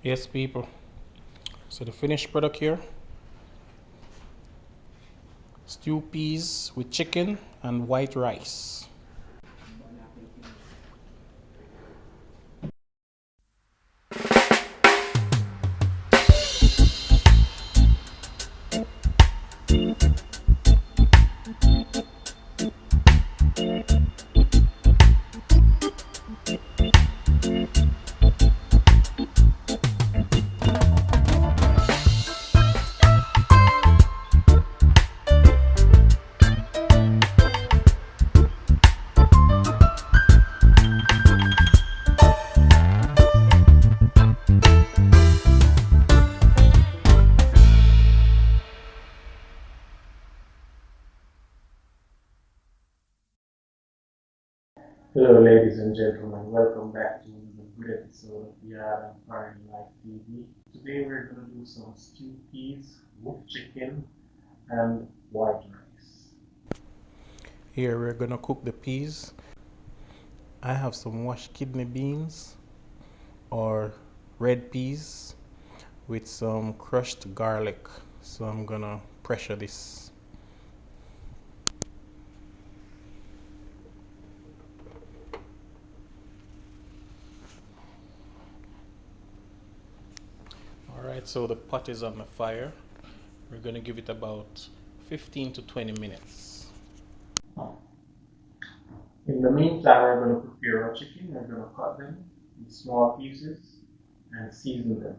Yes, people. So the finished product here, stew peas with chicken and white rice. Hello, ladies and gentlemen. Welcome back to another good episode of Yard and Foreign Life TV. Today we're going to do some stew peas with chicken and white rice. Here we're going to cook the peas. I have some washed kidney beans or red peas with some crushed garlic. So I'm going to pressure this. Alright, so the pot is on the fire. We're going to give it about 15 to 20 minutes. In the meantime, we're going to prepare our chicken. We're going to cut them in small pieces and season them.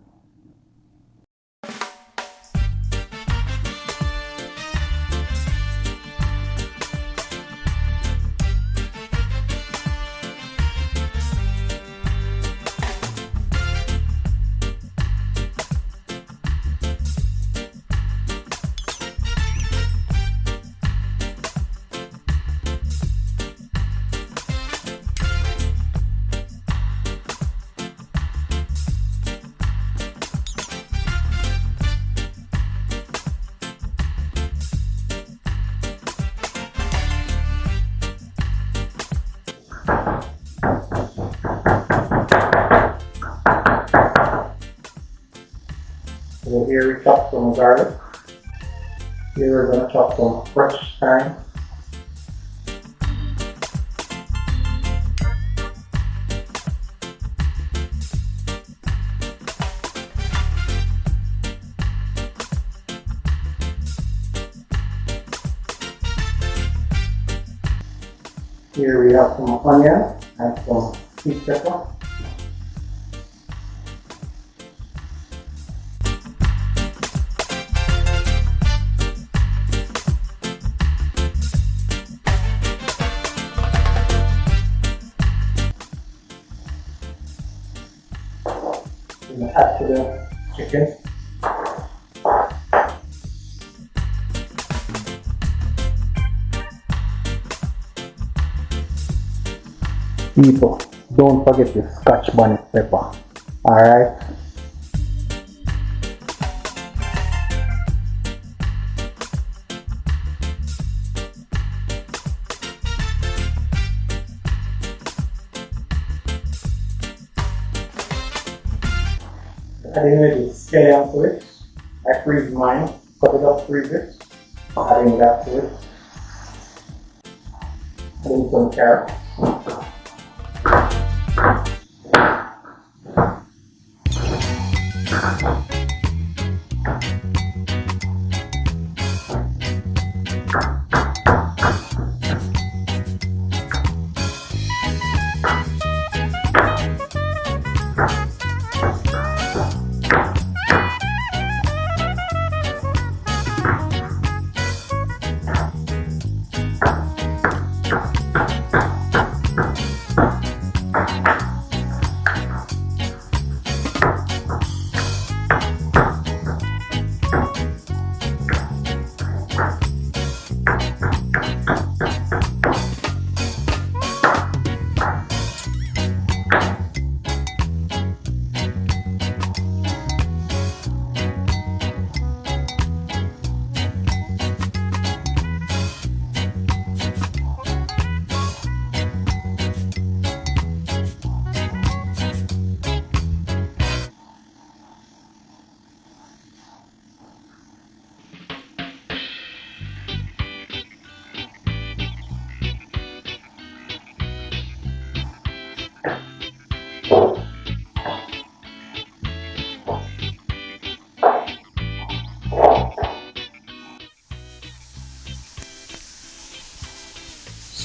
So here we chop some garlic. Here we're going to chop some fresh thyme. Here we have some onion and some sweet pepper. We're going to add to the chicken. People, don't forget the Scotch bonnet pepper. Alright? Adding a little scallion to it. I freeze mine, cut it up, freeze it. Adding that to it. Adding some carrots.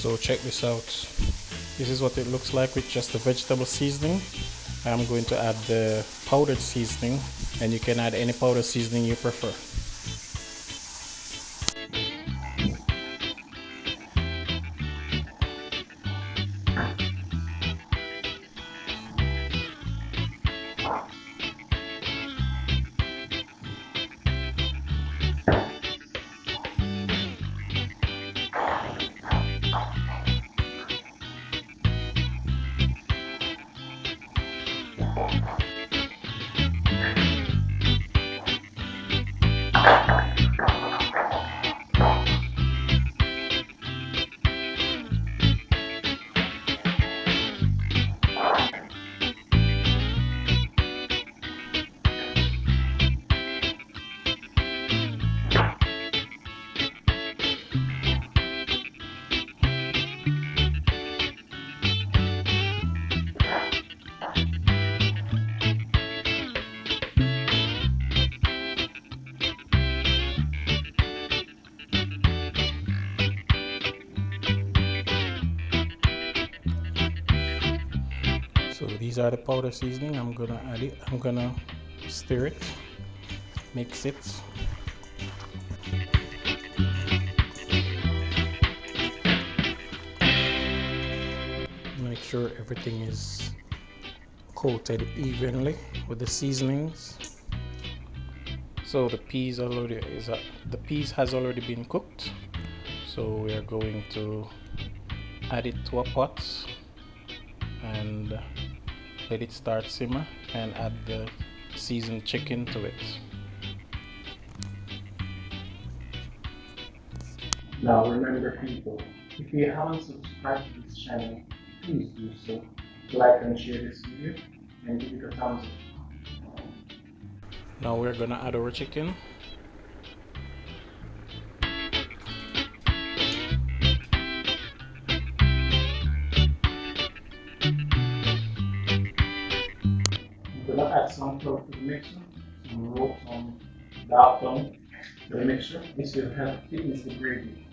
So check this out. This is what it looks like with just the vegetable seasoning. I'm going to add the powdered seasoning, and you can add any powdered seasoning you prefer. So these are the powder seasoning. I'm gonna add it. I'm gonna stir it, mix it. Make sure everything is coated evenly with the seasonings. So the peas has already been cooked. So we are going to add it to a pot and let it start simmer, and add the seasoned chicken to it. Now remember people, if you haven't subscribed to this channel, please do so. Like and share this video and give it a thumbs up. Now we're gonna add our chicken. I'm gonna add some flour to the mixture, some rope, some dark to the mixture. This will help thicken the gravy.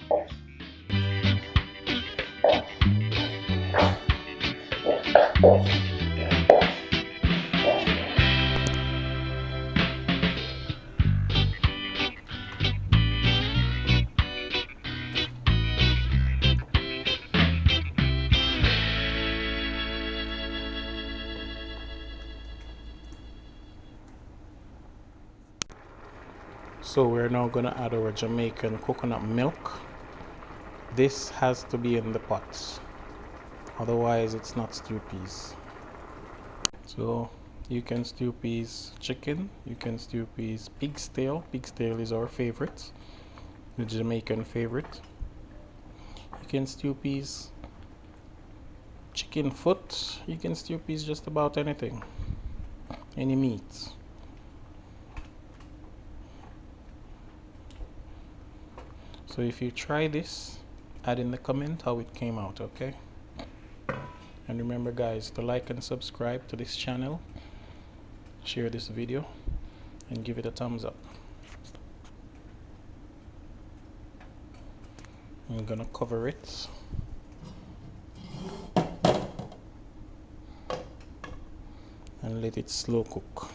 So we're now gonna add our Jamaican coconut milk. This has to be in the pot, otherwise it's not stew peas. So you can stew peas chicken, you can stew peas pig's tail. Pig's tail is our favorite, the Jamaican favorite. You can stew peas chicken foot, you can stew peas just about anything, any meat. So if you try this, add in the comment how it came out, okay? And remember guys, to like and subscribe to this channel, share this video, and give it a thumbs up. I'm gonna cover it and let it slow cook.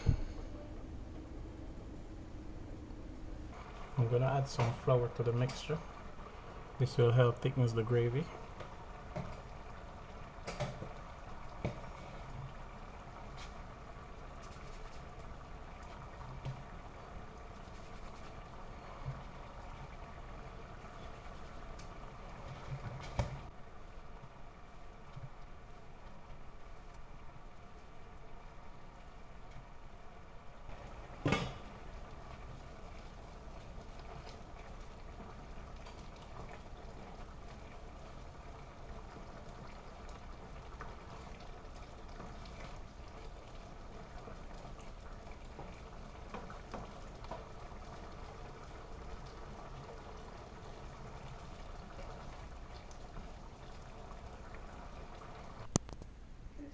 I'm gonna add some flour to the mixture. This will help thicken the gravy.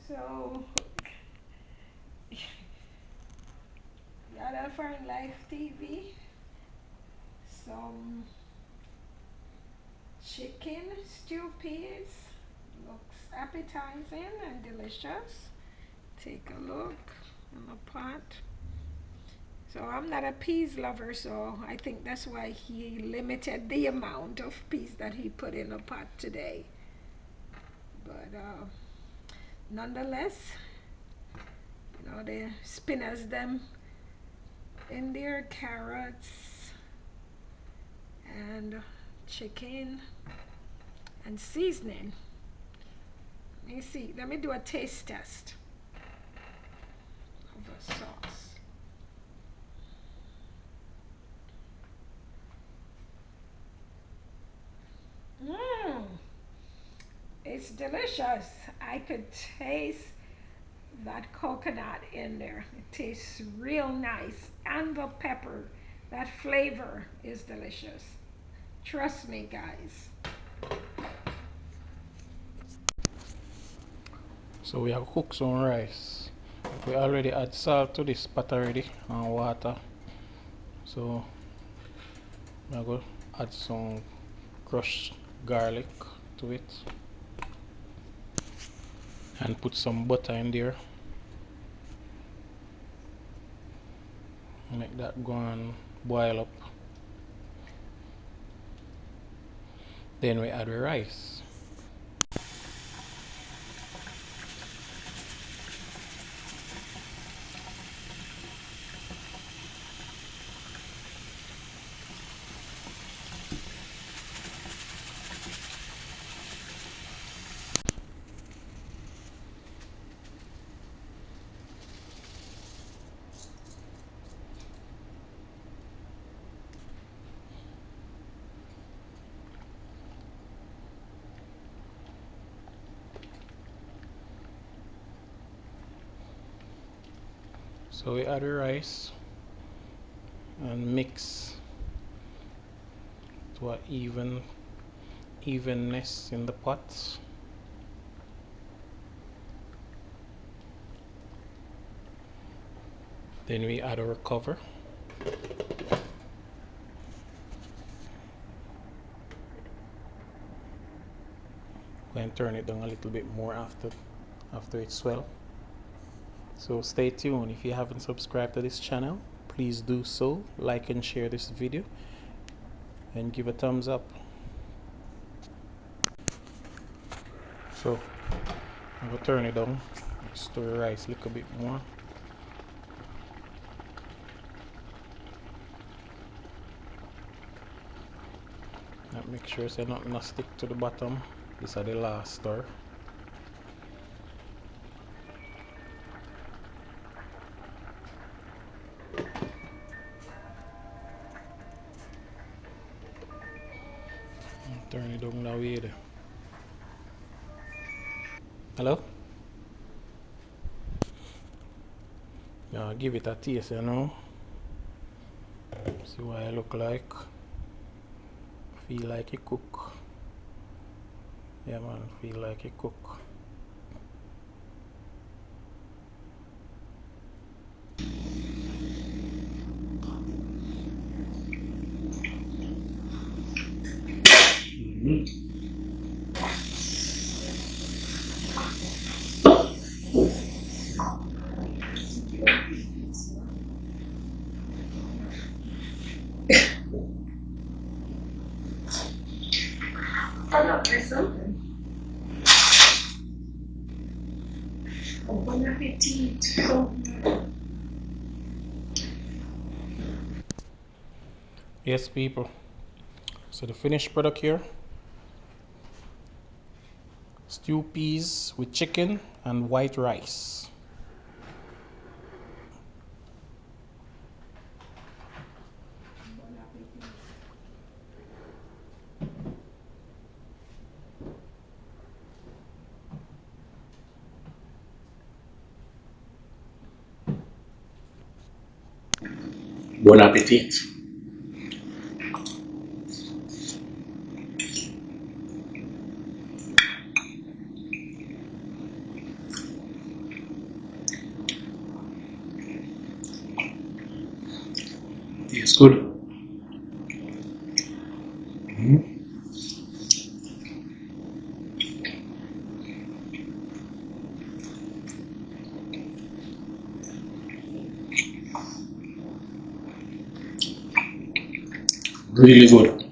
So, y'all find Life TV, some chicken stew peas. Looks appetizing and delicious. Take a look in the pot. So I'm not a peas lover, so I think that's why he limited the amount of peas that he put in the pot today. But nonetheless, the spinners them in there, carrots and chicken and seasoning. Let me see. Let me do a taste test of the sauce. Mmm, it's delicious. I could taste that coconut in there. It tastes real nice. And the pepper, that flavor is delicious. Trust me, guys. So we have cooked some rice. We already add salt to this pot already and water. So I'm going to add some crushed garlic to it and put some butter in there. Make that go and boil up. Then we add the rice. So we add the rice and mix to a evenness in the pot. Then we add our cover. Go and turn it down a little bit more after it swell. So stay tuned. If you haven't subscribed to this channel, please do so. Like and share this video and give a thumbs up. So I'm gonna turn it down, stir the rice a little bit more. And make sure so nothing not stick to the bottom. This is the last stir. Turn it down that way there. Hello? Now give it a taste, See what I look like. Feel like it cook. Yeah man, feel like it cook. Bon appetit. Yes people. So the finished product here. Stew peas with chicken and white rice. Bon appetit. Bon appetit. It's good. Really good.